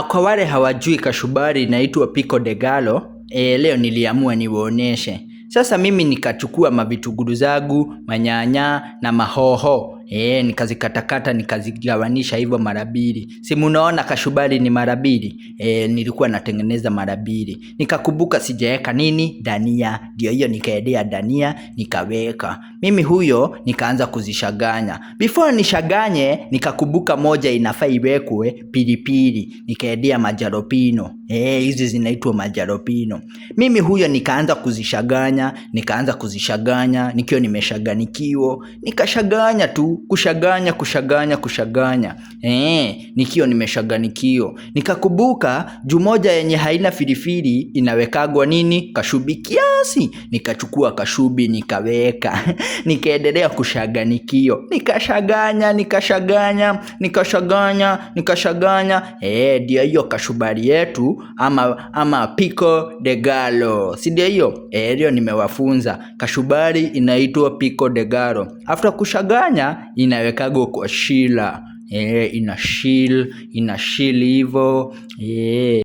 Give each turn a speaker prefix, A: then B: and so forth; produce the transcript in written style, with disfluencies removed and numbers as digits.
A: Kwa wale hawajui kachumbari inaitwa pico de gallo, leo niliamua niwaoneshe. Sasa mimi nikachukua mavitunguru zangu, manyanya na mahoho. Nikazikatakata, nikazigawanisha hivyo mara mbili. Si munaona kachumbari ni mara mbili? Nilikuwa natengeneza mara mbili. Nikakumbuka sijaeka nini? Dania. Ndio hiyo nikaedea dania, nikaweka. Mimi huyo nikaanza kuzishaganya. Before nishaganye, nikakumbuka moja inafaa iwekwe pilipili. Nikaedea majalopino. Hizi zinaitwa majalopino. Mimi huyo nikaanza kuzishaganya, nikiwa nimeshaganikiwa. Nikashaganya tu, kushaganya. Nikiwa nimeshaganikiwa. Nikakumbuka juu moja yenye haina filifili inawekagwa nini? Kashubi kiasi. Nikachukua kashubi nikaweka. Nikaendelea kushaganikiwa. Nikashaganya. Ndio hiyo kachumbari yetu ama pico de gallo. Si ndio hiyo? Leo nimewafunza. Kachumbari inaitwa pico de gallo. After kushaganya inawekagwa kwa shila. Inashil hivyo.